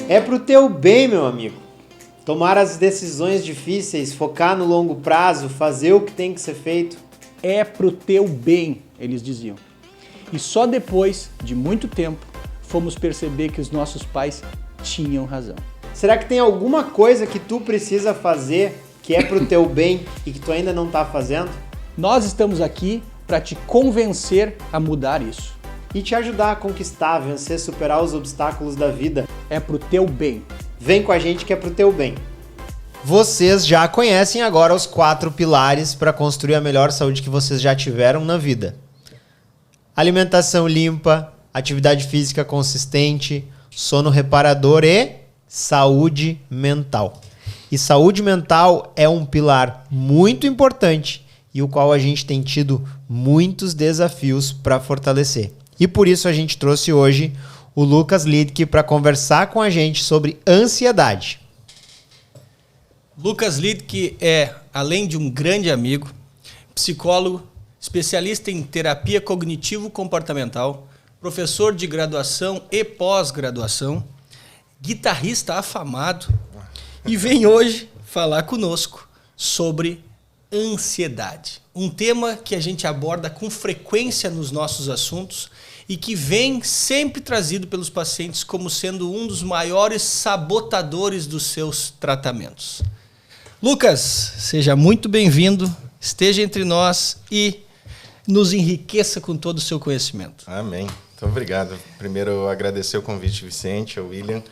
É pro teu bem, meu amigo. Tomar as decisões difíceis, focar no longo prazo, fazer o que tem que ser feito. É pro teu bem, eles diziam. E só depois de muito tempo fomos perceber que os nossos pais tinham razão. Será que tem alguma coisa que tu precisa fazer que é pro teu bem e que tu ainda não tá fazendo? Nós estamos aqui para te convencer a mudar isso. E te ajudar a conquistar, vencer, superar os obstáculos da vida. É pro teu bem. Vem com a gente que é pro teu bem. Vocês já conhecem agora os 4 pilares para construir a melhor saúde que vocês já tiveram na vida. Alimentação limpa, atividade física consistente, sono reparador e saúde mental. E saúde mental é um pilar muito importante e o qual a gente tem tido muitos desafios para fortalecer. E por isso a gente trouxe hoje o Lucas Lidke para conversar com a gente sobre ansiedade. Lucas Lidke é, além de um grande amigo, psicólogo, especialista em terapia cognitivo-comportamental, professor de graduação e pós-graduação, guitarrista afamado e vem hoje falar conosco sobre ansiedade. Um tema que a gente aborda com frequência nos nossos assuntos e que vem sempre trazido pelos pacientes como sendo um dos maiores sabotadores dos seus tratamentos. Lucas, seja muito bem-vindo, esteja entre nós e nos enriqueça com todo o seu conhecimento. Amém. Muito obrigado. Primeiro, agradecer o convite, Vicente, ao William.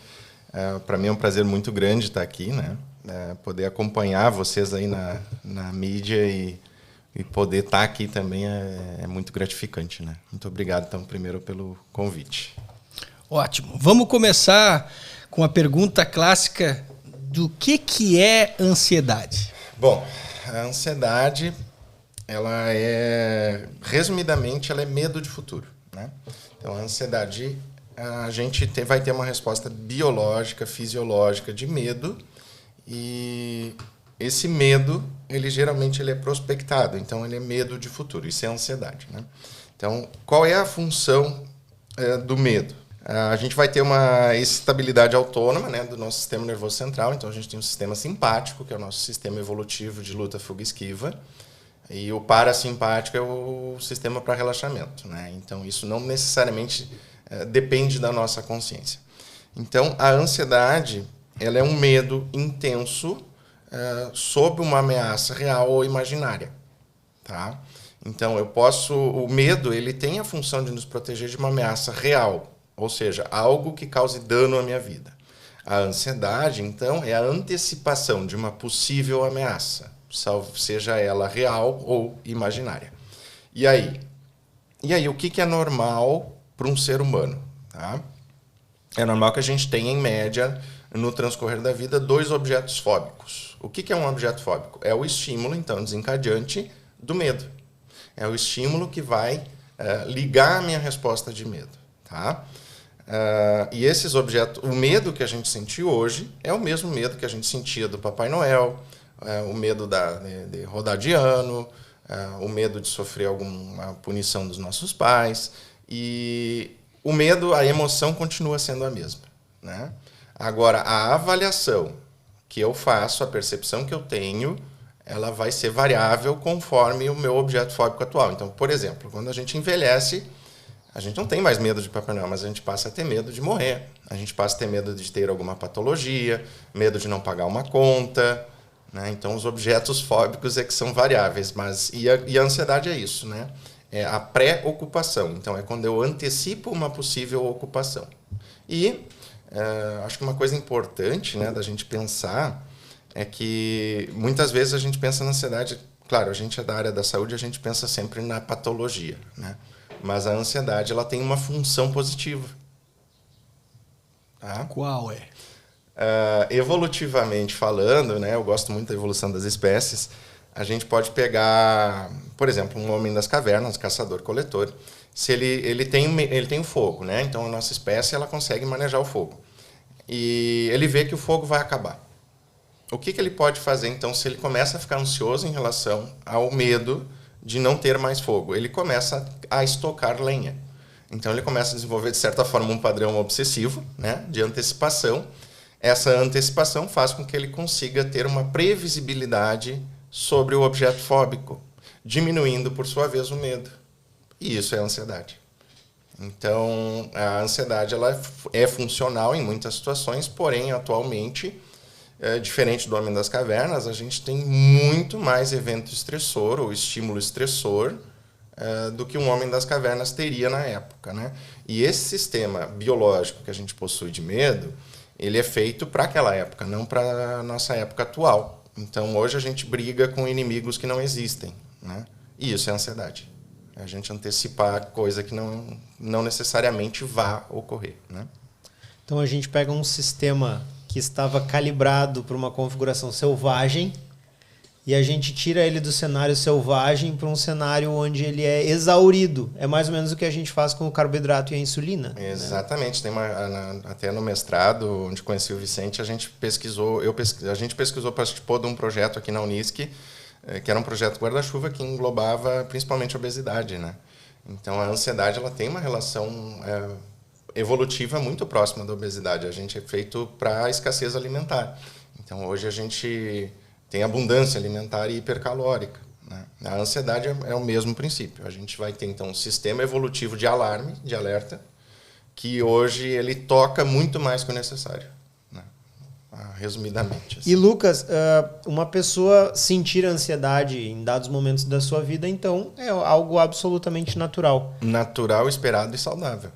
Para mim é um prazer muito grande estar aqui, né? Poder acompanhar vocês aí na mídia e poder estar aqui também é muito gratificante, né? Muito obrigado, então, primeiro pelo convite. Ótimo. Vamos começar com a pergunta clássica do que é ansiedade? Bom, a ansiedade, resumidamente, ela é medo de futuro, né? Então, a ansiedade, a gente vai ter uma resposta biológica, fisiológica de medo, e esse medo, geralmente ele é prospectado, então ele é medo de futuro, isso é ansiedade, né? Então, qual é a função do medo? A gente vai ter uma estabilidade autônoma, né, do nosso sistema nervoso central, então a gente tem um sistema simpático, que é o nosso sistema evolutivo de luta, fuga e esquiva, e o parasimpático é o sistema para relaxamento, né? Então isso não necessariamente depende da nossa consciência. Então a ansiedade, ela é um medo intenso sob uma ameaça real ou imaginária, tá? Então o medo, ele tem a função de nos proteger de uma ameaça real, ou seja, algo que cause dano à minha vida. A ansiedade, então, é a antecipação de uma possível ameaça, seja ela real ou imaginária. E aí o que é normal para um ser humano? Tá? É normal que a gente tenha, em média, no transcorrer da vida, 2 objetos fóbicos. O que é um objeto fóbico? É o estímulo, então, desencadeante do medo. É o estímulo que vai ligar a minha resposta de medo. Tá? E esses objetos, o medo que a gente sentiu hoje é o mesmo medo que a gente sentia do Papai Noel, o medo de rodar de ano, o medo de sofrer alguma punição dos nossos pais. E o medo, a emoção continua sendo a mesma, né? Agora, a avaliação que eu faço, a percepção que eu tenho, ela vai ser variável conforme o meu objeto fóbico atual. Então, por exemplo, quando a gente envelhece, a gente não tem mais medo de Papai Noel, mas a gente passa a ter medo de morrer. A gente passa a ter medo de ter alguma patologia, medo de não pagar uma conta, né? Então, os objetos fóbicos é que são variáveis. E a ansiedade é isso, né? É a pré-ocupação. Então, é quando eu antecipo uma possível ocupação. E acho que uma coisa importante, né, da gente pensar é que muitas vezes a gente pensa na ansiedade. Claro, a gente é da área da saúde, a gente pensa sempre na patologia, né? Mas a ansiedade, ela tem uma função positiva. Tá? Qual é? Evolutivamente falando, né, eu gosto muito da evolução das espécies, a gente pode pegar, por exemplo, um homem das cavernas, caçador-coletor, se ele tem o fogo, né? Então a nossa espécie, ela consegue manejar o fogo. E ele vê que o fogo vai acabar. O que ele pode fazer, então, se ele começa a ficar ansioso em relação ao medo de não ter mais fogo? Ele começa a estocar lenha. Então ele começa a desenvolver, de certa forma, um padrão obsessivo, né, de antecipação, essa antecipação faz com que ele consiga ter uma previsibilidade sobre o objeto fóbico, diminuindo, por sua vez, o medo. E isso é a ansiedade. Então, a ansiedade ela é funcional em muitas situações, porém, atualmente, diferente do Homem das Cavernas, a gente tem muito mais evento estressor ou estímulo estressor do que um Homem das Cavernas teria na época, né? E esse sistema biológico que a gente possui de medo, ele é feito para aquela época, não para a nossa época atual. Então, hoje a gente briga com inimigos que não existem, né? E isso é ansiedade. É a gente antecipar coisa que não necessariamente vá ocorrer, né? Então a gente pega um sistema que estava calibrado para uma configuração selvagem e a gente tira ele do cenário selvagem para um cenário onde ele é exaurido. É mais ou menos o que a gente faz com o carboidrato e a insulina. Exatamente. Né? Tem até no mestrado, onde conheci o Vicente, a gente pesquisou, participou de um projeto aqui na Unisc, que era um projeto guarda-chuva que englobava principalmente a obesidade, né? Então, a ansiedade ela tem uma relação evolutiva muito próxima da obesidade. A gente é feito para a escassez alimentar. Então, hoje a gente tem abundância alimentar e hipercalórica, né? A ansiedade é o mesmo princípio. A gente vai ter, então, um sistema evolutivo de alarme, de alerta, que hoje ele toca muito mais que o necessário, né? Resumidamente. Assim. E, Lucas, uma pessoa sentir ansiedade em dados momentos da sua vida, então, é algo absolutamente natural. Natural, esperado e saudável.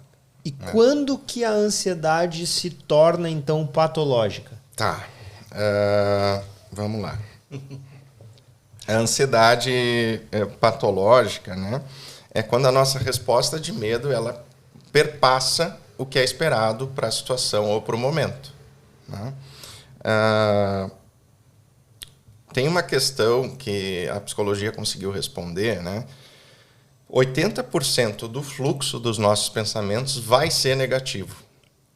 E quando que a ansiedade se torna, então, patológica? Tá. Vamos lá. A ansiedade patológica, né, é quando a nossa resposta de medo ela perpassa o que é esperado para a situação ou para o momento, né? Tem uma questão que a psicologia conseguiu responder, né? 80% do fluxo dos nossos pensamentos vai ser negativo.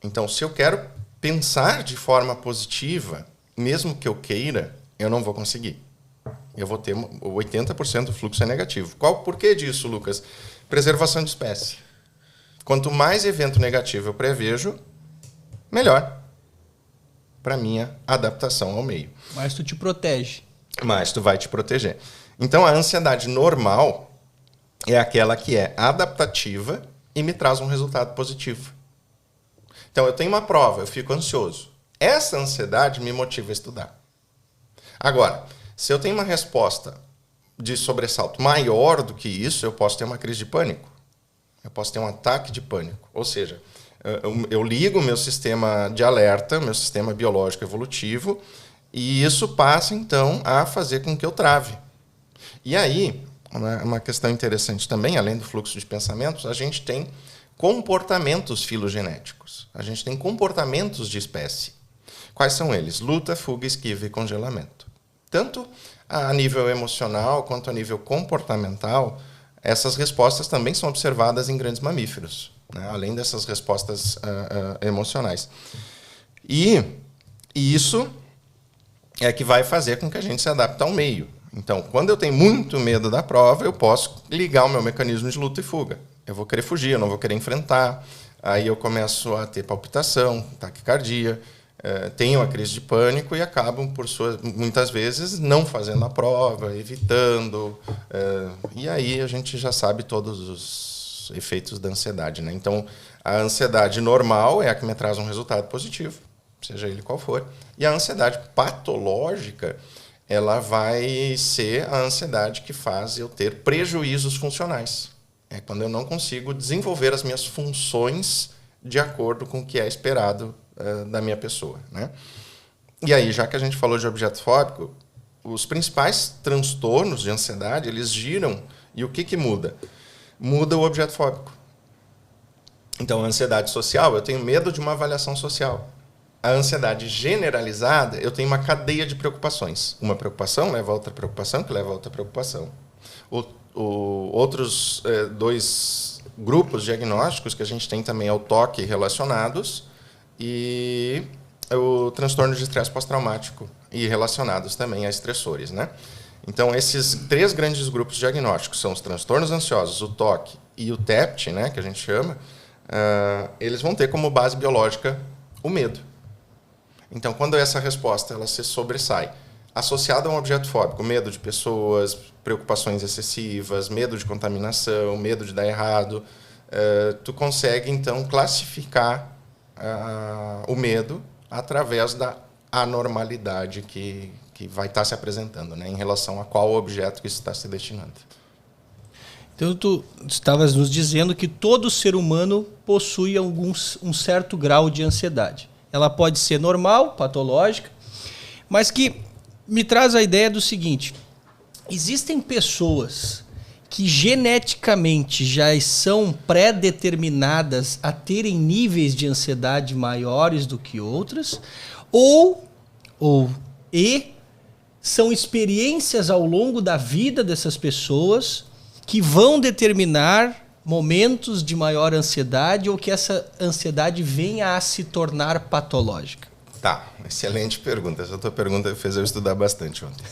Então, se eu quero pensar de forma positiva, mesmo que eu queira, eu não vou conseguir. Eu vou ter 80% do fluxo é negativo. Por que disso, Lucas? Preservação de espécie. Quanto mais evento negativo eu prevejo, melhor para minha adaptação ao meio. Mas tu te protege. Mas tu vai te proteger. Então, a ansiedade normal é aquela que é adaptativa e me traz um resultado positivo. Então, eu tenho uma prova, eu fico ansioso. Essa ansiedade me motiva a estudar. Agora, se eu tenho uma resposta de sobressalto maior do que isso, eu posso ter uma crise de pânico. Eu posso ter um ataque de pânico. Ou seja, eu ligo o meu sistema de alerta, meu sistema biológico evolutivo, e isso passa, então, a fazer com que eu trave. E aí, uma questão interessante também, além do fluxo de pensamentos, a gente tem comportamentos filogenéticos. A gente tem comportamentos de espécie. Quais são eles? Luta, fuga, esquiva e congelamento. Tanto a nível emocional quanto a nível comportamental, essas respostas também são observadas em grandes mamíferos, né? Além dessas respostas emocionais. E isso é que vai fazer com que a gente se adapte ao meio. Então, quando eu tenho muito medo da prova, eu posso ligar o meu mecanismo de luta e fuga. Eu vou querer fugir, eu não vou querer enfrentar. Aí eu começo a ter palpitação, taquicardia, tenho a crise de pânico e acabam, muitas vezes, não fazendo a prova, evitando. E aí a gente já sabe todos os efeitos da ansiedade, né? Então, a ansiedade normal é a que me traz um resultado positivo, seja ele qual for. E a ansiedade patológica, ela vai ser a ansiedade que faz eu ter prejuízos funcionais. É quando eu não consigo desenvolver as minhas funções de acordo com o que é esperado da minha pessoa, né? E aí, já que a gente falou de objeto fóbico, os principais transtornos de ansiedade, eles giram, e o que muda? Muda o objeto fóbico. Então, a ansiedade social, eu tenho medo de uma avaliação social. A ansiedade generalizada, eu tenho uma cadeia de preocupações. Uma preocupação leva a outra preocupação, que leva a outra preocupação. Outros dois grupos diagnósticos que a gente tem também é o TOC relacionados e o transtorno de estresse pós-traumático e relacionados também a estressores, né? Então, esses três grandes grupos diagnósticos são os transtornos ansiosos, o TOC e o TEPT, né, que a gente chama, eles vão ter como base biológica o medo. Então, quando essa resposta ela se sobressai, associada a um objeto fóbico, medo de pessoas, preocupações excessivas, medo de contaminação, medo de dar errado, tu consegue, então, classificar o medo através da anormalidade que vai estar se apresentando, né, em relação a qual objeto que isso está se destinando. Então, tu estavas nos dizendo que todo ser humano possui um certo grau de ansiedade. Ela pode ser normal, patológica, mas que me traz a ideia do seguinte: existem pessoas que geneticamente já são pré-determinadas a terem níveis de ansiedade maiores do que outras, ou são experiências ao longo da vida dessas pessoas que vão determinar momentos de maior ansiedade ou que essa ansiedade venha a se tornar patológica? Tá, excelente pergunta. Essa tua pergunta fez eu estudar bastante ontem.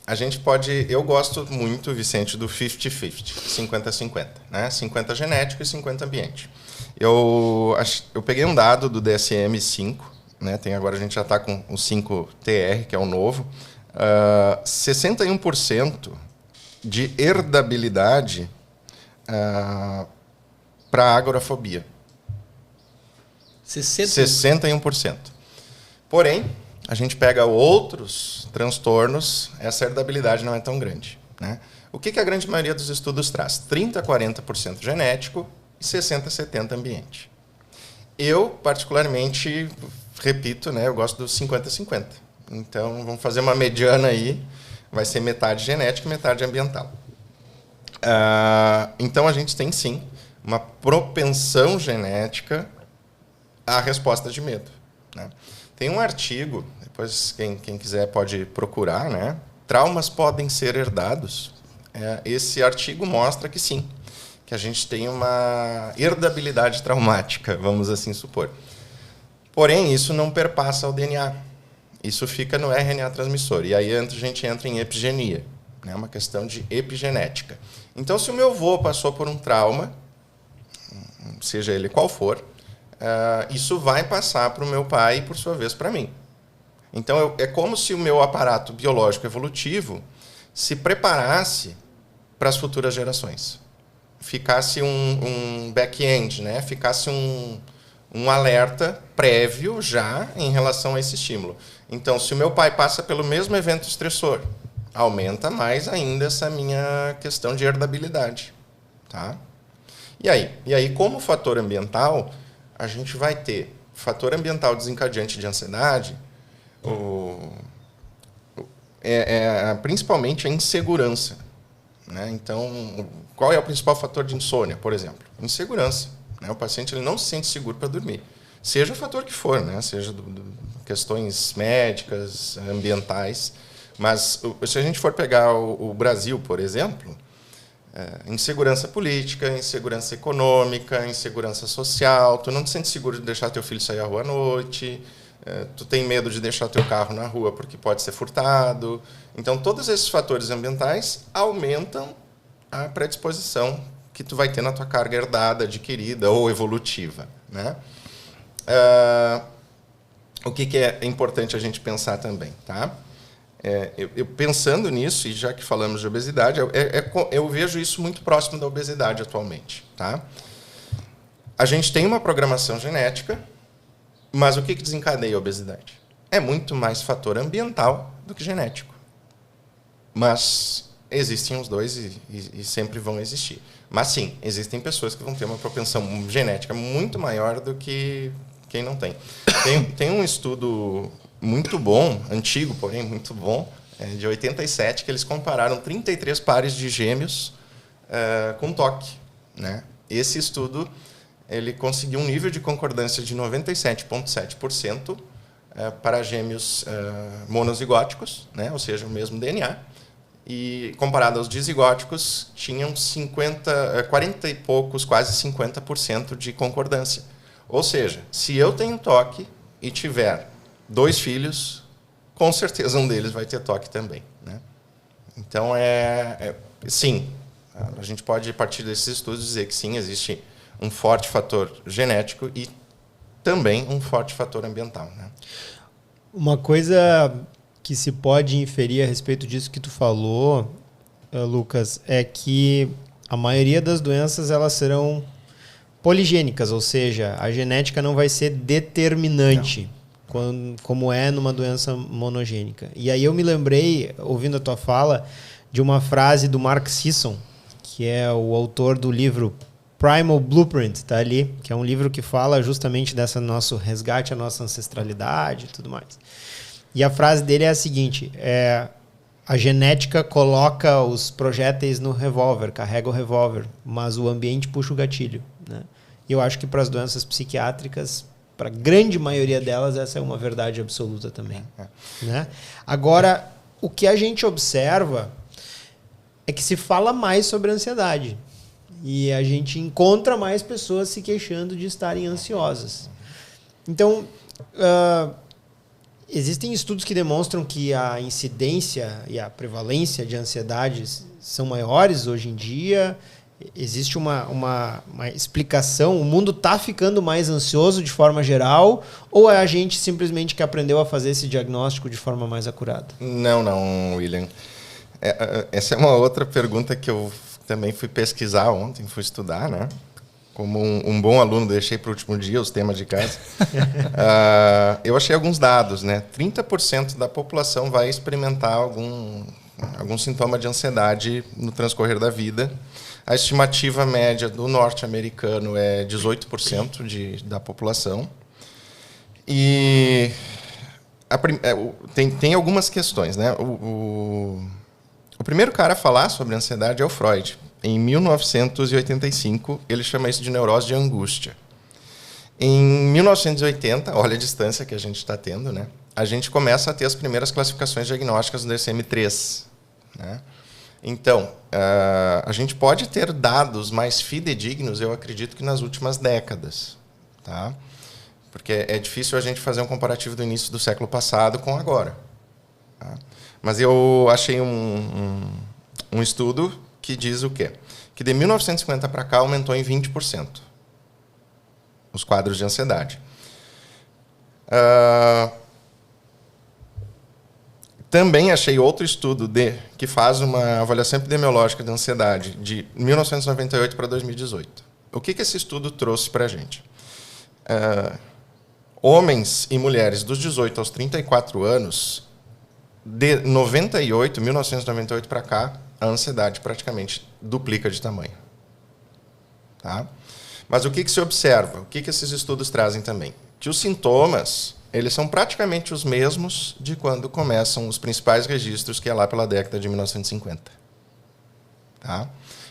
A gente pode... Eu gosto muito, Vicente, do 50-50, 50-50, né? 50 genético e 50 ambiente. Eu peguei um dado do DSM-5, né? Agora a gente já está com o 5TR, que é o novo. 61% de herdabilidade para agorafobia. 61%. Porém, a gente pega outros transtornos, essa herdabilidade não é tão grande, né? O que a grande maioria dos estudos traz? 30% a 40% genético e 60% a 70% ambiente. Eu, particularmente, repito, né, eu gosto dos 50-50. Então, vamos fazer uma mediana aí, vai ser metade genética e metade ambiental. Então, a gente tem, sim, uma propensão genética à resposta de medo, né? Tem um artigo, depois quem quiser pode procurar, né? Traumas podem ser herdados. Esse artigo mostra que sim, que a gente tem uma herdabilidade traumática, vamos assim supor. Porém, isso não perpassa ao DNA. Isso fica no RNA transmissor. E aí a gente entra em epigenia, né? Uma questão de epigenética. Então, se o meu avô passou por um trauma, seja ele qual for, isso vai passar para o meu pai e, por sua vez, para mim. Então, é como se o meu aparato biológico evolutivo se preparasse para as futuras gerações. Ficasse um back-end, né? Ficasse um alerta prévio já em relação a esse estímulo. Então, se o meu pai passa pelo mesmo evento estressor, aumenta mais ainda essa minha questão de herdabilidade. Tá? E aí, como fator ambiental, a gente vai ter fator ambiental desencadeante de ansiedade, principalmente a insegurança, né? Então, qual é o principal fator de insônia, por exemplo? Insegurança, né? O paciente ele não se sente seguro para dormir. Seja o fator que for, né? Seja questões médicas, ambientais. Mas se a gente for pegar o Brasil, por exemplo, insegurança política, insegurança econômica, insegurança social, tu não te sente seguro de deixar teu filho sair à rua à noite, tu tem medo de deixar teu carro na rua porque pode ser furtado. Então, todos esses fatores ambientais aumentam a predisposição que tu vai ter na tua carga herdada, adquirida ou evolutiva, né? O que é importante a gente pensar também, tá? Eu pensando nisso, e já que falamos de obesidade, eu vejo isso muito próximo da obesidade atualmente, tá? A gente tem uma programação genética, mas o que desencadeia a obesidade? É muito mais fator ambiental do que genético. Mas existem os dois e sempre vão existir. Mas sim, existem pessoas que vão ter uma propensão genética muito maior do que quem não tem. Tem um estudo muito bom, antigo, porém muito bom, de 87, que eles compararam 33 pares de gêmeos com toque, né? Esse estudo ele conseguiu um nível de concordância de 97,7% para gêmeos monozigóticos, né? Ou seja, o mesmo DNA, e comparado aos dizigóticos, tinham 40 e poucos, quase 50% de concordância. Ou seja, se eu tenho toque e tiver 2 filhos, com certeza um deles vai ter toque também, né? Então, sim, a gente pode, a partir desses estudos, dizer que sim, existe um forte fator genético e também um forte fator ambiental, né? Uma coisa que se pode inferir a respeito disso que tu falou, Lucas, é que a maioria das doenças elas serão poligênicas, ou seja, a genética não vai ser determinante, como é numa doença monogênica. E aí eu me lembrei, ouvindo a tua fala, de uma frase do Mark Sisson, que é o autor do livro Primal Blueprint, tá ali, que é um livro que fala justamente dessa nosso resgate à nossa ancestralidade e tudo mais. E a frase dele é a seguinte, a genética coloca os projéteis no revólver, carrega o revólver, mas o ambiente puxa o gatilho, né? E eu acho que para as doenças psiquiátricas, para a grande maioria delas, essa é uma verdade absoluta também, né? Agora, o que a gente observa é que se fala mais sobre ansiedade. E a gente encontra mais pessoas se queixando de estarem ansiosas. Então, existem estudos que demonstram que a incidência e a prevalência de ansiedades são maiores hoje em dia. Existe uma explicação. O mundo está ficando mais ansioso de forma geral? Ou é a gente simplesmente que aprendeu a fazer esse diagnóstico de forma mais acurada? Não, William. Essa é uma outra pergunta que eu também fui pesquisar ontem, fui estudar, né? Como um bom aluno, deixei para o último dia os temas de casa. Eu achei alguns dados, né? 30% da população vai experimentar algum sintoma de ansiedade no transcorrer da vida. A estimativa média do norte-americano é 18% da população. E tem algumas questões, né? O primeiro cara a falar sobre ansiedade é o Freud. Em 1985, ele chama isso de neurose de angústia. Em 1980, olha a distância que a gente está tendo, né? A gente começa a ter as primeiras classificações diagnósticas do DSM-3, né? Então, a gente pode ter dados mais fidedignos, eu acredito que nas últimas décadas, tá? Porque é difícil a gente fazer um comparativo do início do século passado com agora, tá? Mas eu achei um estudo que diz o quê? Que de 1950 para cá aumentou em 20% os quadros de ansiedade. Também achei outro estudo que faz uma avaliação epidemiológica de ansiedade de 1998 para 2018. O que esse estudo trouxe para a gente? Homens e mulheres dos 18 aos 34 anos, de 1998 para cá, a ansiedade praticamente duplica de tamanho. Tá? Mas o que se observa? O que esses estudos trazem também? Que os sintomas, eles são praticamente os mesmos de quando começam os principais registros, que é lá pela década de 1950. Tá?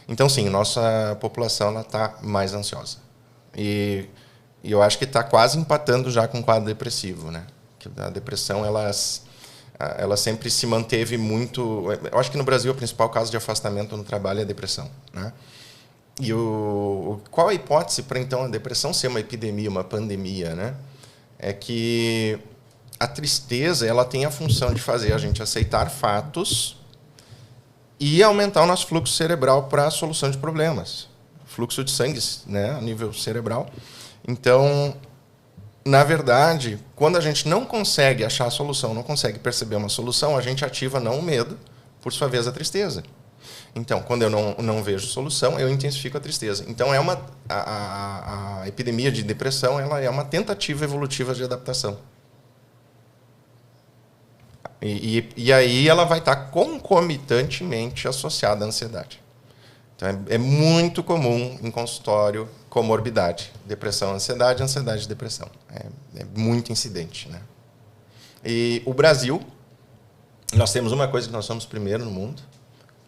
Então, sim, nossa população está mais ansiosa. E eu acho que está quase empatando já com o quadro depressivo, né? Que a depressão, ela sempre se manteve muito... Eu acho que no Brasil o principal caso de afastamento no trabalho é a depressão, né? E qual a hipótese para, então, a depressão ser uma epidemia, uma pandemia, né? É que a tristeza, ela tem a função de fazer a gente aceitar fatos e aumentar o nosso fluxo cerebral para a solução de problemas. Fluxo de sangue, né, a nível cerebral. Então, na verdade, quando a gente não consegue achar a solução, não consegue perceber uma solução, a gente ativa não o medo, por sua vez a tristeza. Então, quando eu não vejo solução, eu intensifico a tristeza. Então, a epidemia de depressão, ela é uma tentativa evolutiva de adaptação. E aí ela vai estar concomitantemente associada à ansiedade. Então, é muito comum em consultório comorbidade. Depressão, ansiedade, depressão. É muito incidente, né? E o Brasil, nós temos uma coisa que nós somos primeiro no mundo,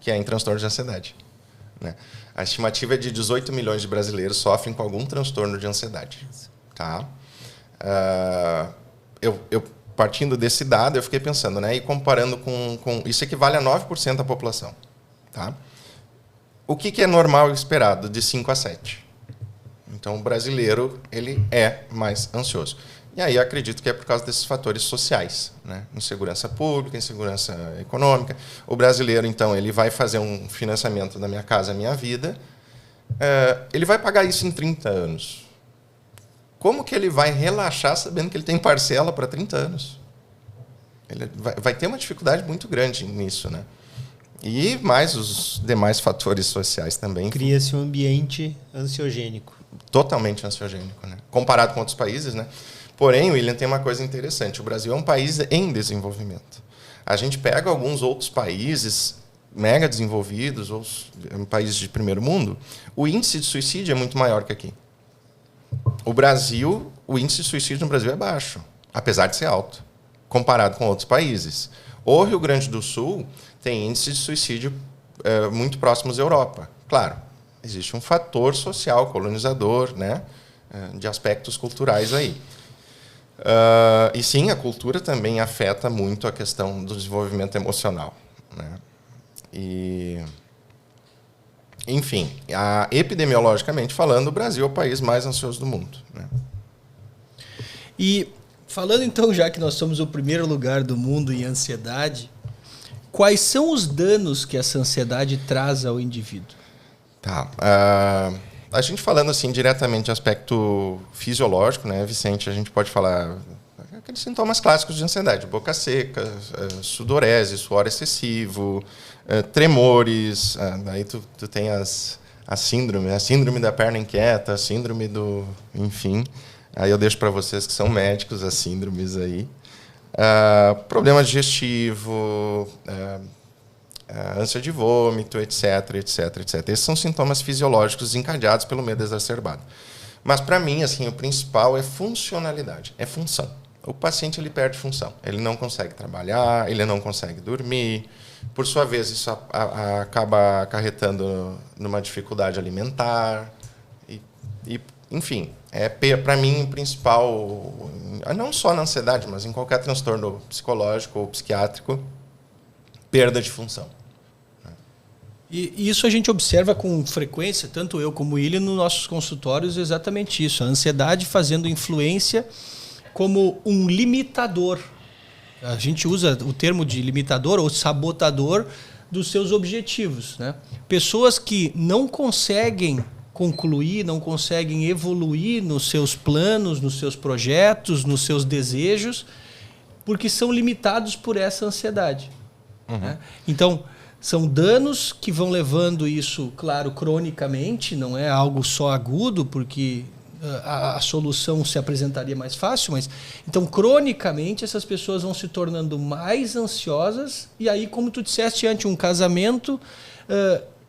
que é em transtorno de ansiedade, né? A estimativa é de 18 milhões de brasileiros sofrem com algum transtorno de ansiedade. Tá? Eu partindo desse dado, eu fiquei pensando, né? E comparando com... Isso equivale a 9% da população. Tá? O que é normal e esperado? De 5 a 7. Então, o brasileiro, ele é mais ansioso. E aí, acredito que é por causa desses fatores sociais, né? Insegurança pública, insegurança econômica. O brasileiro, então, ele vai fazer um financiamento da Minha Casa Minha Vida, ele vai pagar isso em 30 anos. como que ele vai relaxar sabendo que ele tem parcela para 30 anos? Ele vai ter uma dificuldade muito grande nisso, né? E mais os demais fatores sociais também. Cria-se um ambiente ansiogênico. Totalmente ansiogênico, né? Comparado com outros países, né? Porém, William, tem uma coisa interessante. O Brasil é um país em desenvolvimento. A gente pega alguns outros países mega desenvolvidos, ou países de primeiro mundo, o índice de suicídio é muito maior que aqui. O índice de suicídio no Brasil é baixo, apesar de ser alto, comparado com outros países. O Rio Grande do Sul tem índice de suicídio muito próximos à Europa. Claro, existe um fator social, colonizador, né, de aspectos culturais aí. E sim, a cultura também afeta muito a questão do desenvolvimento emocional, né? Enfim, epidemiologicamente falando, o Brasil é o país mais ansioso do mundo, né? E falando então, já que nós somos o primeiro lugar do mundo em ansiedade, quais são os danos que essa ansiedade traz ao indivíduo? Tá. A gente falando assim diretamente de aspecto fisiológico, né, Vicente, a gente pode falar aqueles sintomas clássicos de ansiedade: boca seca, sudorese, suor excessivo, tremores. Daí tu tem a síndrome da perna inquieta, a síndrome do... Enfim, aí eu deixo para vocês que são médicos as síndromes aí. Problema digestivo, ânsia de vômito, etc, etc, etc. Esses são sintomas fisiológicos desencadeados pelo medo exacerbado. Mas, para mim, assim, o principal é funcionalidade, é função. O paciente ele perde função. Ele não consegue trabalhar, ele não consegue dormir. Por sua vez, isso acaba acarretando numa dificuldade alimentar. Enfim, para mim, o principal, não só na ansiedade, mas em qualquer transtorno psicológico ou psiquiátrico, perda de função. E isso a gente observa com frequência, tanto eu como ele, nos nossos consultórios, exatamente isso. A ansiedade fazendo influência como um limitador. A gente usa o termo de limitador ou sabotador dos seus objetivos, né? Pessoas que não conseguem concluir, não conseguem evoluir nos seus planos, nos seus projetos, nos seus desejos, porque são limitados por essa ansiedade. Né? Então, são danos que vão levando isso, claro, cronicamente, não é algo só agudo, porque a solução se apresentaria mais fácil, mas então, cronicamente, essas pessoas vão se tornando mais ansiosas e aí, como tu disseste antes, um casamento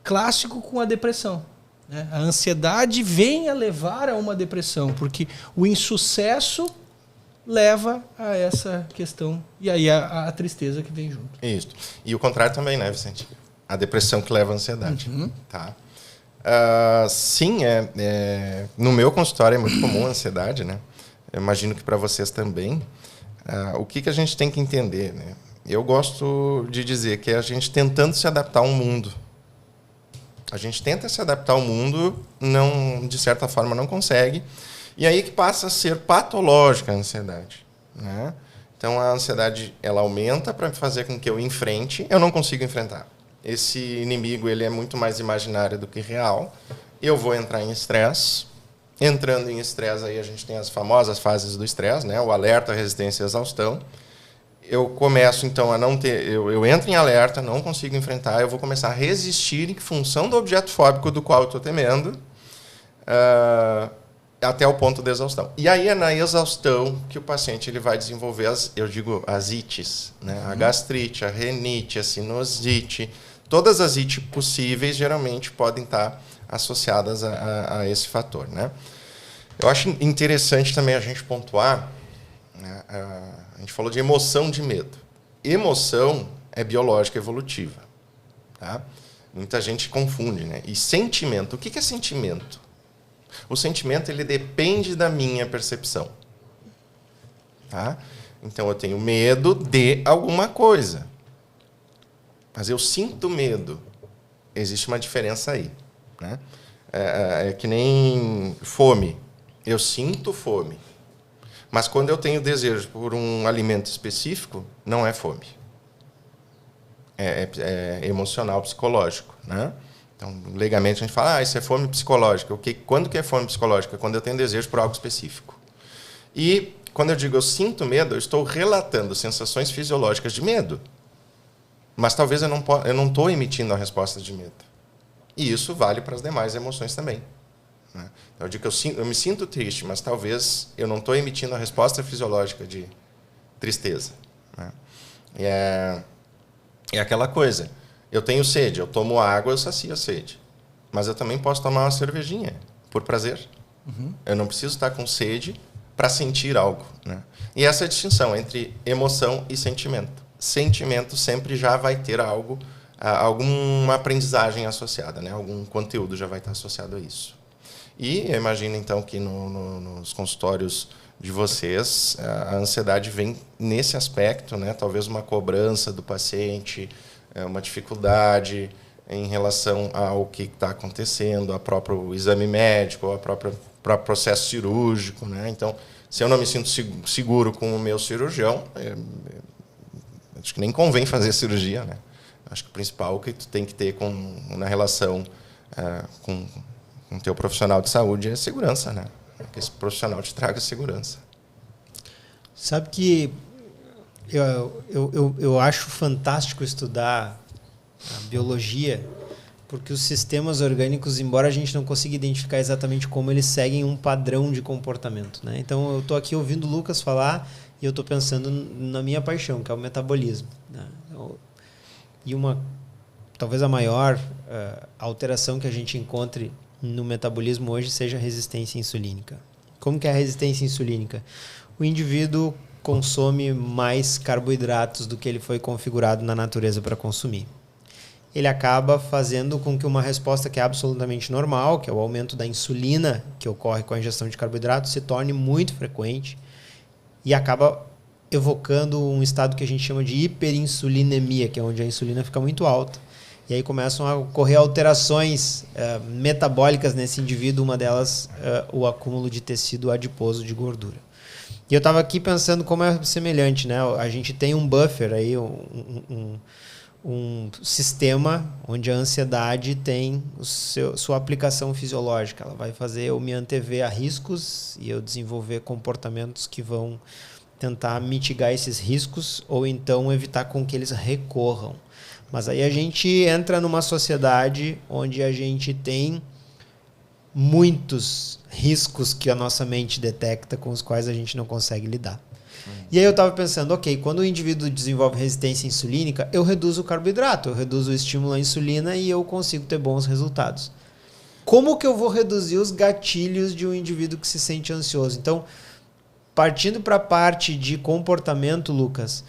clássico com a depressão. Né? A ansiedade vem a levar a uma depressão, porque o insucesso leva a essa questão e aí a tristeza que vem junto. Isso. E o contrário também, né, Vicente? A depressão que leva à ansiedade. Tá. Sim, no meu consultório é muito comum a ansiedade, né? Eu imagino que para vocês também. O que a gente tem que entender, né? Eu gosto de dizer que é a gente tentando se adaptar ao mundo. A gente tenta se adaptar ao mundo, não, de certa forma não consegue. E aí que passa a ser patológica a ansiedade, né? Então, a ansiedade ela aumenta para fazer com que eu enfrente. Eu não consigo enfrentar. Esse inimigo ele é muito mais imaginário do que real. Eu vou entrar em estresse. Entrando em estresse, aí a gente tem as famosas fases do estresse, né? O alerta, a resistência e a exaustão. Eu começo, então, a não ter... Eu entro em alerta, não consigo enfrentar. Eu vou começar a resistir em função do objeto fóbico do qual eu estou temendo. Até o ponto da exaustão. E aí é na exaustão que o paciente ele vai desenvolver as ites, né? A gastrite, a renite, a sinusite. Todas as ites possíveis geralmente podem estar associadas a esse fator, né? Eu acho interessante também a gente pontuar, né? A gente falou de emoção de medo. Emoção é biológica evolutiva, tá? Muita gente confunde, né? E sentimento, o que é sentimento? O sentimento ele depende da minha percepção. Tá? Então, eu tenho medo de alguma coisa. Mas eu sinto medo. Existe uma diferença aí. Né? É que nem fome. Eu sinto fome. Mas quando eu tenho desejo por um alimento específico, não é fome. É emocional, psicológico. Né? Então, legalmente, a gente fala, isso é fome psicológica. Quando que é fome psicológica? Quando eu tenho desejo por algo específico. E quando eu digo eu sinto medo, eu estou relatando sensações fisiológicas de medo. Mas talvez eu não estou emitindo a resposta de medo. E isso vale para as demais emoções também. Né? Então, eu digo que eu me sinto triste, mas talvez eu não estou emitindo a resposta fisiológica de tristeza. Né? E é aquela coisa. Eu tenho sede, eu tomo água, eu sacio a sede. Mas eu também posso tomar uma cervejinha, por prazer. Eu não preciso estar com sede para sentir algo. Né? E essa é a distinção entre emoção e sentimento. Sentimento sempre já vai ter algo, alguma aprendizagem associada, né? Algum conteúdo já vai estar associado a isso. E eu imagino, então, que nos consultórios de vocês, a ansiedade vem nesse aspecto, né? Talvez uma cobrança do paciente, uma dificuldade em relação ao que está acontecendo, ao próprio exame médico, ao próprio processo cirúrgico. Né? Então, se eu não me sinto seguro com o meu cirurgião, acho que nem convém fazer cirurgia. Né? Acho que o principal que tu tem que ter na relação com o teu profissional de saúde é segurança. Né? Que esse profissional te traga segurança. Sabe que eu acho fantástico estudar a biologia, porque os sistemas orgânicos, embora a gente não consiga identificar exatamente como, eles seguem um padrão de comportamento. Né? Então, eu estou aqui ouvindo o Lucas falar e eu estou pensando na minha paixão, que é o metabolismo. Né? E talvez a maior alteração que a gente encontre no metabolismo hoje seja a resistência insulínica. Como que é a resistência insulínica? O indivíduo consome mais carboidratos do que ele foi configurado na natureza para consumir. Ele acaba fazendo com que uma resposta que é absolutamente normal, que é o aumento da insulina que ocorre com a ingestão de carboidratos, se torne muito frequente e acaba evocando um estado que a gente chama de hiperinsulinemia, que é onde a insulina fica muito alta. E aí começam a ocorrer alterações metabólicas nesse indivíduo, uma delas o acúmulo de tecido adiposo de gordura. E eu estava aqui pensando como é semelhante, né? A gente tem um buffer aí, um sistema onde a ansiedade tem sua aplicação fisiológica. Ela vai fazer eu me antever a riscos e eu desenvolver comportamentos que vão tentar mitigar esses riscos ou então evitar com que eles recorram. Mas aí a gente entra numa sociedade onde a gente tem muitos riscos que a nossa mente detecta com os quais a gente não consegue lidar. E aí eu estava pensando, ok, quando o indivíduo desenvolve resistência insulínica, eu reduzo o carboidrato, eu reduzo o estímulo à insulina e eu consigo ter bons resultados. Como que eu vou reduzir os gatilhos de um indivíduo que se sente ansioso? Então, partindo para a parte de comportamento, Lucas,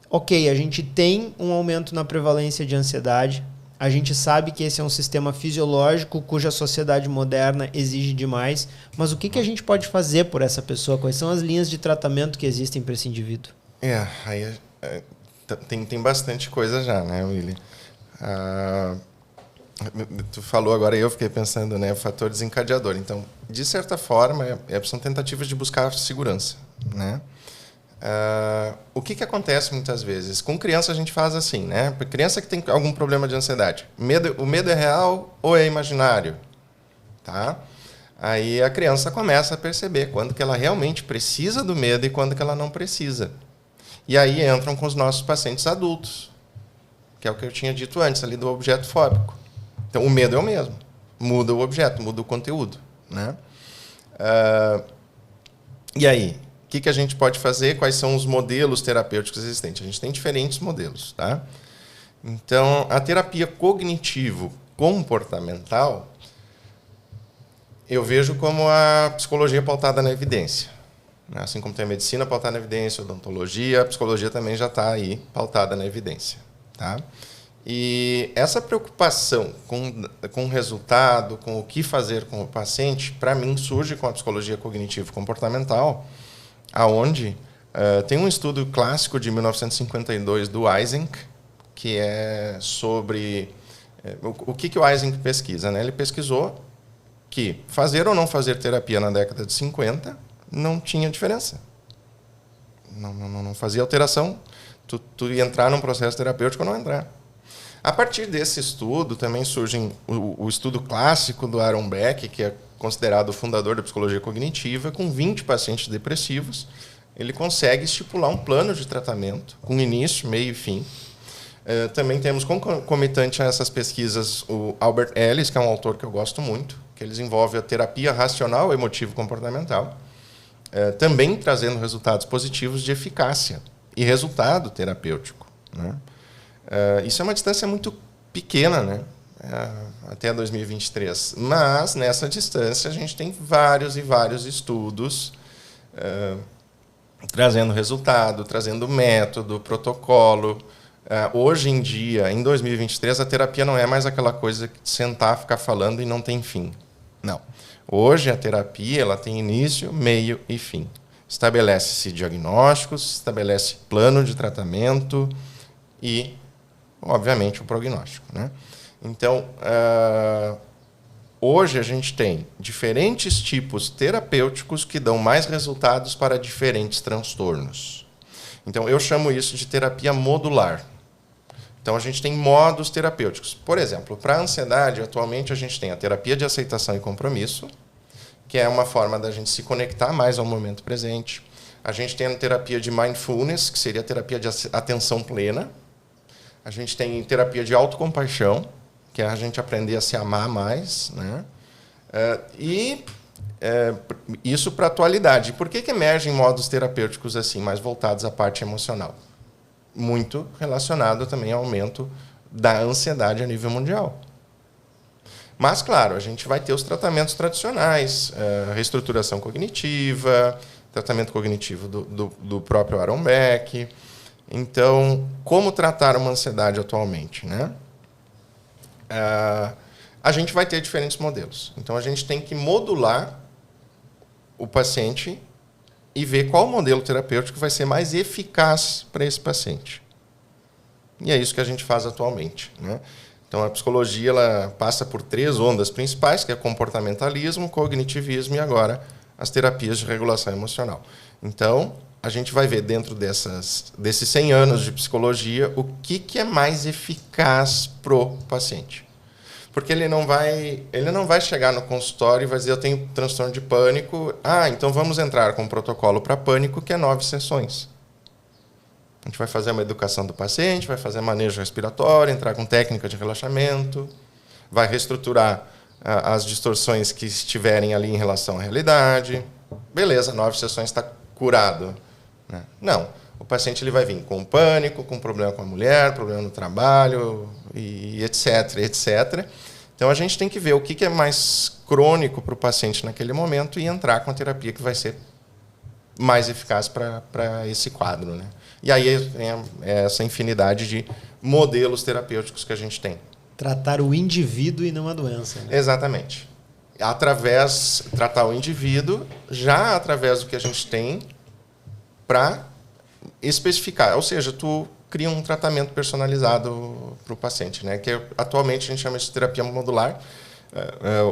ok, a gente tem um aumento na prevalência de ansiedade, a gente sabe que esse é um sistema fisiológico cuja sociedade moderna exige demais, mas o que a gente pode fazer por essa pessoa? Quais são as linhas de tratamento que existem para esse indivíduo? Aí tem bastante coisa já, né, Willy? Tu falou agora e eu fiquei pensando, né, o fator desencadeador. Então, de certa forma, são tentativas de buscar segurança, né? O que acontece muitas vezes? Com criança a gente faz assim, né? Criança que tem algum problema de ansiedade. O medo é real ou é imaginário? Tá? Aí a criança começa a perceber quando que ela realmente precisa do medo e quando que ela não precisa. E aí entram com os nossos pacientes adultos, que é o que eu tinha dito antes, ali do objeto fóbico. Então, o medo é o mesmo. Muda o objeto, muda o conteúdo, né? E aí? O que a gente pode fazer? Quais são os modelos terapêuticos existentes? A gente tem diferentes modelos, tá? Então, a terapia cognitivo-comportamental, eu vejo como a psicologia pautada na evidência. Assim como tem a medicina pautada na evidência, a odontologia, a psicologia também já está aí pautada na evidência, tá? E essa preocupação com o resultado, com o que fazer com o paciente, para mim, surge com a psicologia cognitivo-comportamental, aonde tem um estudo clássico de 1952 do Eysenck, que é sobre... o que o Eysenck pesquisa? Né? Ele pesquisou que fazer ou não fazer terapia na década de 50 não tinha diferença. Não fazia alteração. Tu ia entrar num processo terapêutico ou não entrar. A partir desse estudo também surge o estudo clássico do Aaron Beck, que é considerado o fundador da psicologia cognitiva. Com 20 pacientes depressivos, ele consegue estipular um plano de tratamento com início, meio e fim. Também temos concomitante a essas pesquisas o Albert Ellis, que é um autor que eu gosto muito, que eles envolvem a terapia racional, emotivo comportamental, também trazendo resultados positivos de eficácia e resultado terapêutico, né? Isso é uma distância muito pequena, né? Até 2023. Mas, nessa distância, a gente tem vários e vários estudos trazendo resultado, trazendo método, protocolo. Hoje em dia, em 2023, a terapia não é mais aquela coisa de sentar, ficar falando e não tem fim. Não. Hoje, a terapia ela tem início, meio e fim. Estabelece-se diagnósticos, estabelece plano de tratamento e, obviamente, o prognóstico, né? Então, hoje a gente tem diferentes tipos terapêuticos que dão mais resultados para diferentes transtornos. Então, eu chamo isso de terapia modular. Então, a gente tem modos terapêuticos. Por exemplo, para a ansiedade, atualmente a gente tem a terapia de aceitação e compromisso, que é uma forma da gente se conectar mais ao momento presente. A gente tem a terapia de mindfulness, que seria a terapia de atenção plena. A gente tem terapia de autocompaixão, que é a gente aprender a se amar mais, né? Isso para a atualidade. Por que emergem modos terapêuticos assim, mais voltados à parte emocional? Muito relacionado também ao aumento da ansiedade a nível mundial. Mas, claro, a gente vai ter os tratamentos tradicionais, reestruturação cognitiva, tratamento cognitivo do próprio Aaron Beck. Então, como tratar uma ansiedade atualmente, né? A gente vai ter diferentes modelos. Então, a gente tem que modular o paciente e ver qual modelo terapêutico vai ser mais eficaz para esse paciente. E é isso que a gente faz atualmente, né? Então, a psicologia ela passa por 3 ondas principais, que é comportamentalismo, cognitivismo e agora as terapias de regulação emocional. Então, a gente vai ver dentro desses 100 anos de psicologia o que é mais eficaz para o paciente. Porque ele não vai chegar no consultório e vai dizer, eu tenho transtorno de pânico, então vamos entrar com um protocolo para pânico, que é 9 sessões. A gente vai fazer uma educação do paciente, vai fazer manejo respiratório, entrar com técnica de relaxamento, vai reestruturar as distorções que estiverem ali em relação à realidade. Beleza, 9 sessões está curado. Não, o paciente ele vai vir com pânico, com problema com a mulher, problema no trabalho, e etc, etc. Então, a gente tem que ver o que é mais crônico para o paciente naquele momento e entrar com a terapia que vai ser mais eficaz para esse quadro, né? E aí é essa infinidade de modelos terapêuticos que a gente tem. Tratar o indivíduo e não a doença, né? Exatamente. Tratar o indivíduo já através do que a gente tem para especificar. Ou seja, tu cria um tratamento personalizado para o paciente, né? Que atualmente a gente chama de terapia modular,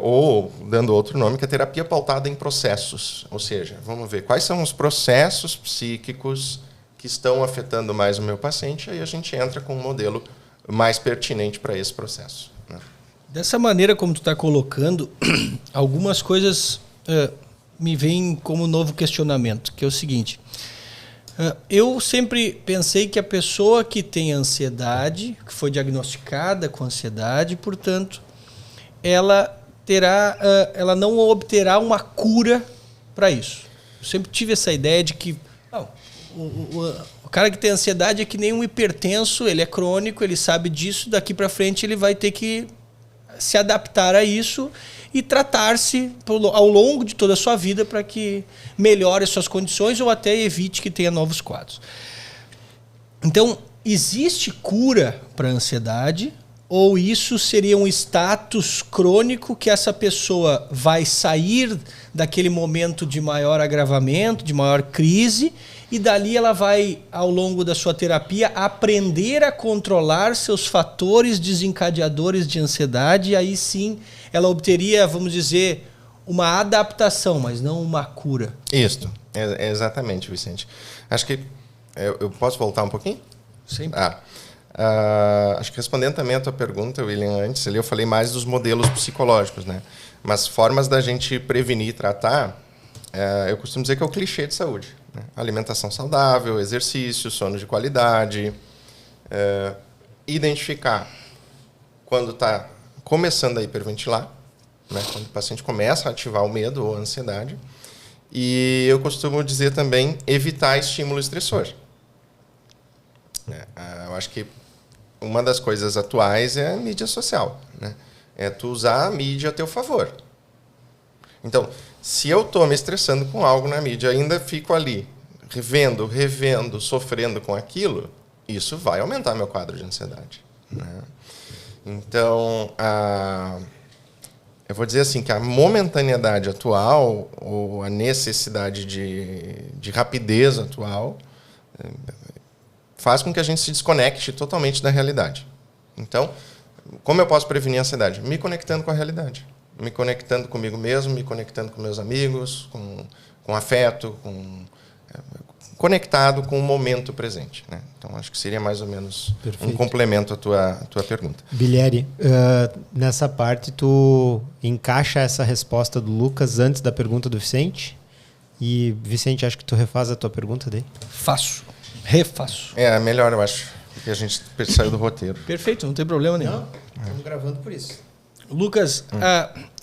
ou, dando outro nome, que é terapia pautada em processos. Ou seja, vamos ver quais são os processos psíquicos que estão afetando mais o meu paciente, aí a gente entra com um modelo mais pertinente para esse processo, né? Dessa maneira como tu está colocando, algumas coisas me vêm como novo questionamento, que é o seguinte. Eu sempre pensei que a pessoa que tem ansiedade, que foi diagnosticada com ansiedade, portanto, ela não obterá uma cura para isso. Eu sempre tive essa ideia de que o cara que tem ansiedade é que nem um hipertenso, ele é crônico, ele sabe disso, daqui para frente ele vai ter que se adaptar a isso e tratar-se ao longo de toda a sua vida para que melhore as suas condições ou até evite que tenha novos quadros. Então, existe cura para a ansiedade ou isso seria um status crônico que essa pessoa vai sair daquele momento de maior agravamento, de maior crise e dali ela vai, ao longo da sua terapia, aprender a controlar seus fatores desencadeadores de ansiedade e aí sim ela obteria, vamos dizer, uma adaptação, mas não uma cura. Isso, exatamente, Vicente. Acho que eu posso voltar um pouquinho? Sempre. Acho que respondendo também a tua pergunta, William, antes ali eu falei mais dos modelos psicológicos, né? Mas formas da gente prevenir e tratar, eu costumo dizer que é o clichê de saúde, né? Alimentação saudável, exercício, sono de qualidade, identificar quando está começando a hiperventilar, né? Quando o paciente começa a ativar o medo ou a ansiedade. E eu costumo dizer também evitar estímulo estressor. Eu acho que uma das coisas atuais é a mídia social, né? É tu usar a mídia a teu favor. Então, se eu estou me estressando com algo na mídia, ainda fico ali, revendo, sofrendo com aquilo, isso vai aumentar meu quadro de ansiedade, né? Então, eu vou dizer assim, que a momentaneidade atual, ou a necessidade de rapidez atual, faz com que a gente se desconecte totalmente da realidade. Então, como eu posso prevenir a ansiedade? Me conectando com a realidade. Me conectando comigo mesmo, me conectando com meus amigos, com afeto, conectado com o momento presente, né? Então, acho que seria mais ou menos um complemento à tua pergunta. Bilieri, nessa parte, tu encaixa essa resposta do Lucas antes da pergunta do Vicente? E, Vicente, acho que tu refaz a tua pergunta dele? Refaço. É melhor, eu acho, porque a gente saiu do roteiro. Perfeito, não tem problema nenhum. Não, estamos gravando por isso. Lucas,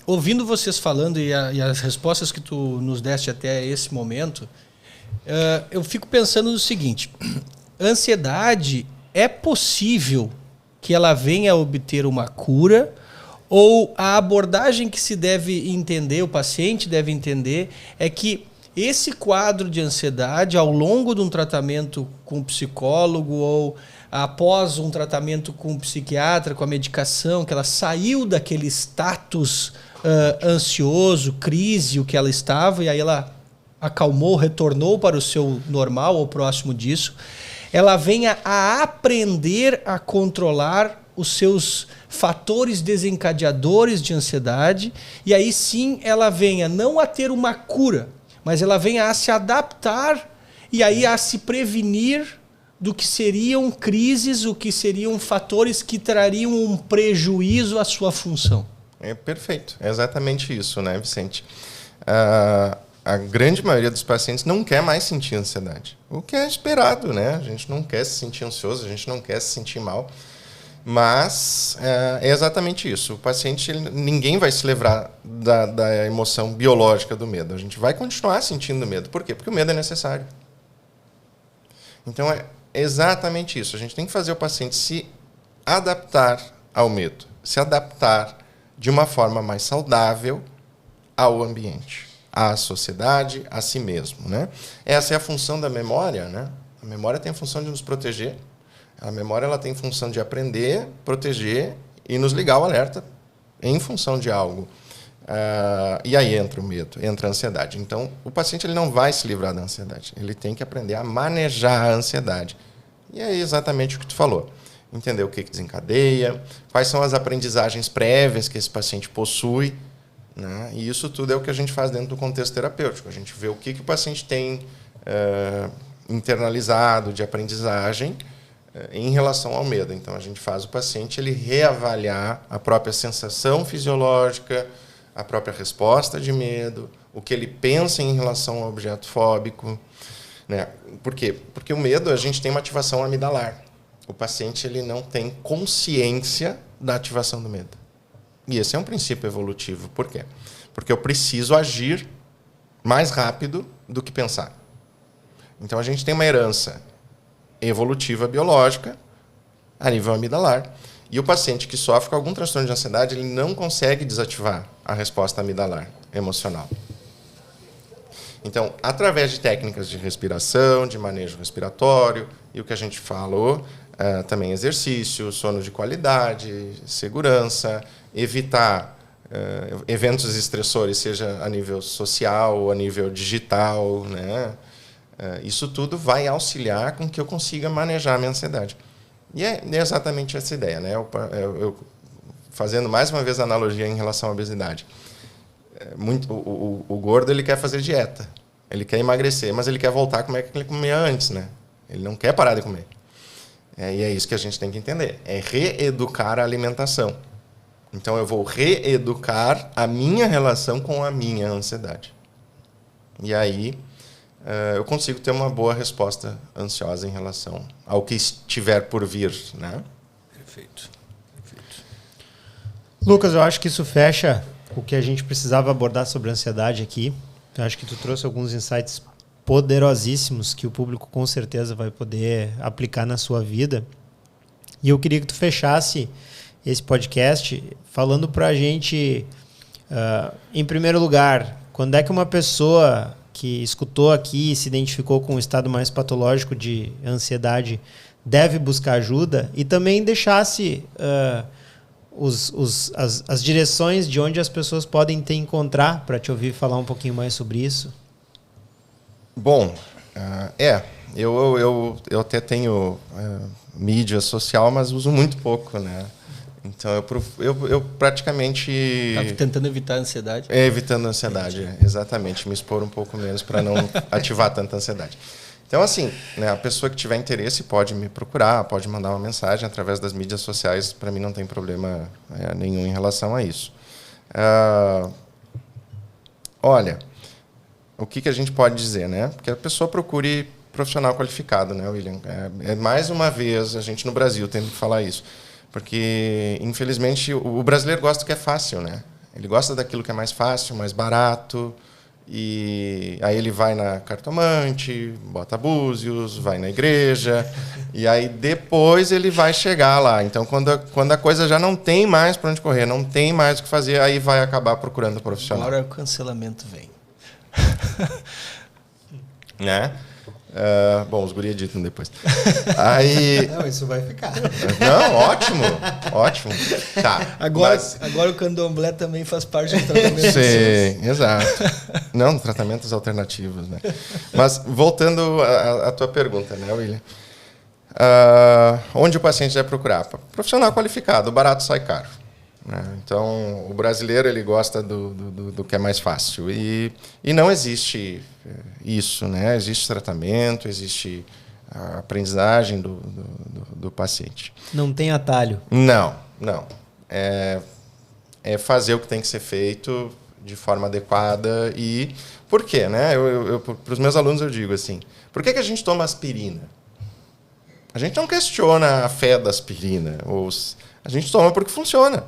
ouvindo vocês falando e as respostas que tu nos deste até esse momento, eu fico pensando no seguinte: ansiedade, é possível que ela venha a obter uma cura, ou a abordagem que se deve entender, o paciente deve entender, é que esse quadro de ansiedade, ao longo de um tratamento com psicólogo ou após um tratamento com psiquiatra, com a medicação, que ela saiu daquele status ansioso, crise, o que ela estava, e aí ela acalmou, retornou para o seu normal ou próximo disso, ela venha a aprender a controlar os seus fatores desencadeadores de ansiedade, e aí sim ela venha não a ter uma cura, mas ela venha a se adaptar e aí a se prevenir do que seriam crises, o que seriam fatores que trariam um prejuízo à sua função. É perfeito, é exatamente isso, né, Vicente? A grande maioria dos pacientes não quer mais sentir ansiedade, o que é esperado, né? A gente não quer se sentir ansioso, a gente não quer se sentir mal, mas é exatamente isso. O paciente, ninguém vai se livrar da emoção biológica do medo. A gente vai continuar sentindo medo. Por quê? Porque o medo é necessário. Então, é exatamente isso. A gente tem que fazer o paciente se adaptar ao medo, se adaptar de uma forma mais saudável ao ambiente, à sociedade, a si mesmo, né? Essa é a função da memória, né? A memória tem a função de nos proteger. A memória ela tem função de aprender, proteger e nos ligar o alerta em função de algo. E aí entra o medo, entra a ansiedade. Então, o paciente ele não vai se livrar da ansiedade. Ele tem que aprender a manejar a ansiedade. E é exatamente o que tu falou. Entender o que desencadeia, quais são as aprendizagens prévias que esse paciente possui, né? E isso tudo é o que a gente faz dentro do contexto terapêutico. A gente vê o que o paciente tem internalizado de aprendizagem em relação ao medo. Então, a gente faz o paciente ele reavaliar a própria sensação fisiológica, a própria resposta de medo, o que ele pensa em relação ao objeto fóbico, né? Por quê? Porque o medo, a gente tem uma ativação amidalar. O paciente ele não tem consciência da ativação do medo. E esse é um princípio evolutivo. Por quê? Porque eu preciso agir mais rápido do que pensar. Então, a gente tem uma herança evolutiva biológica a nível amidalar. E o paciente que sofre com algum transtorno de ansiedade, ele não consegue desativar a resposta amidalar emocional. Então, através de técnicas de respiração, de manejo respiratório, e o que a gente falou, também exercício, sono de qualidade, segurança, evitar eventos estressores, seja a nível social ou a nível digital, né? Isso tudo vai auxiliar com que eu consiga manejar a minha ansiedade. E é exatamente essa ideia, né? Eu fazendo mais uma vez a analogia em relação à obesidade. O gordo ele quer fazer dieta, ele quer emagrecer, mas ele quer voltar a comer o que ele comia antes, né? Ele não quer parar de comer. E é isso que a gente tem que entender. É reeducar a alimentação. Então, eu vou reeducar a minha relação com a minha ansiedade. E aí, eu consigo ter uma boa resposta ansiosa em relação ao que estiver por vir, né? Perfeito. Lucas, eu acho que isso fecha o que a gente precisava abordar sobre a ansiedade aqui. Eu acho que tu trouxe alguns insights poderosíssimos que o público com certeza vai poder aplicar na sua vida. E eu queria que tu fechasse esse podcast falando pra gente, em primeiro lugar, quando é que uma pessoa que escutou aqui e se identificou com um estado mais patológico de ansiedade deve buscar ajuda, e também deixasse as direções de onde as pessoas podem te encontrar para te ouvir falar um pouquinho mais sobre isso. Bom, eu até tenho mídia social, mas uso muito pouco, né? Então, eu praticamente... Tá tentando evitar a ansiedade? Evitando a ansiedade, exatamente. Me expor um pouco menos para não ativar tanta ansiedade. Então, assim, né, a pessoa que tiver interesse pode me procurar, pode mandar uma mensagem através das mídias sociais. Para mim não tem problema nenhum em relação a isso. Olha, o que a gente pode dizer, né? Que a pessoa procure profissional qualificado, né, William? Mais uma vez, a gente no Brasil tem que falar isso. Porque, infelizmente, o brasileiro gosta do que é fácil, né? Ele gosta daquilo que é mais fácil, mais barato. E aí ele vai na cartomante, bota búzios, vai na igreja. E aí depois ele vai chegar lá. Então, quando a coisa já não tem mais para onde correr, não tem mais o que fazer, aí vai acabar procurando o profissional. Agora o cancelamento vem. Né? Bom, os guri editam depois. Aí... Não, isso vai ficar. Não, ótimo. Tá. Agora o candomblé também faz parte do tratamento. Sim, exato. Não, tratamentos alternativos, né? Mas, voltando à tua pergunta, né, William? Onde o paciente deve procurar? Profissional qualificado, barato sai caro. Né? Então, o brasileiro ele gosta do que é mais fácil. E não existe isso, né? Existe tratamento, existe a aprendizagem do paciente. Não tem atalho. Não. É fazer o que tem que ser feito de forma adequada. E por quê? Né? Para os meus alunos eu digo assim, por que a gente toma aspirina? A gente não questiona a fé da aspirina. A gente toma porque funciona.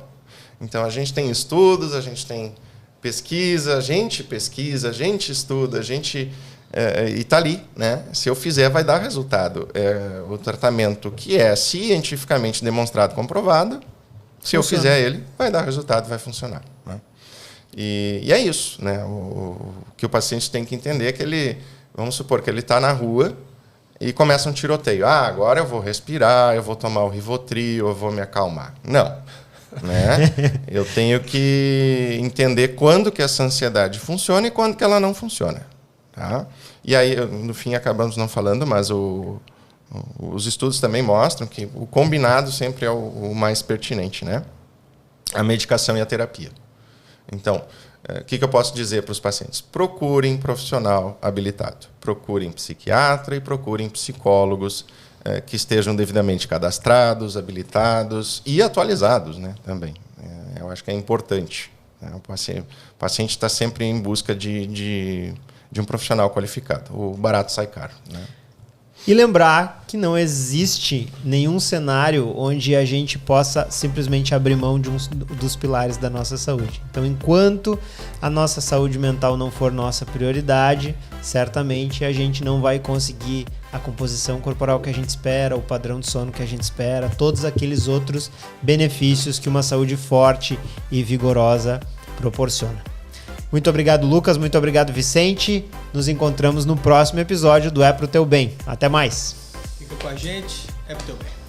Então, a gente tem estudos, a gente tem pesquisa, a gente estuda, e está ali, né? Se eu fizer, vai dar resultado. O tratamento que é cientificamente demonstrado, comprovado, se eu fizer ele, vai dar resultado, vai funcionar. Né? E é isso. Né? O que o paciente tem que entender é que vamos supor que ele está na rua e começa um tiroteio. Agora eu vou respirar, eu vou tomar o Rivotril, eu vou me acalmar. Não. Né? Eu tenho que entender quando que essa ansiedade funciona e quando que ela não funciona. Tá? E aí, no fim, acabamos não falando, mas os estudos também mostram que o combinado sempre é o mais pertinente, né? A medicação e a terapia. Então, o que eu posso dizer para os pacientes? Procurem profissional habilitado. Procurem psiquiatra e procurem psicólogos que estejam devidamente cadastrados, habilitados e atualizados, né, também. Eu acho que é importante. Né? O paciente está sempre em busca de um profissional qualificado. O barato sai caro. Né? E lembrar que não existe nenhum cenário onde a gente possa simplesmente abrir mão de um dos pilares da nossa saúde. Então, enquanto a nossa saúde mental não for nossa prioridade, certamente a gente não vai conseguir a composição corporal que a gente espera, o padrão de sono que a gente espera, todos aqueles outros benefícios que uma saúde forte e vigorosa proporciona. Muito obrigado, Lucas. Muito obrigado, Vicente. Nos encontramos no próximo episódio do É Pro Teu Bem. Até mais. Fica com a gente. É pro teu bem.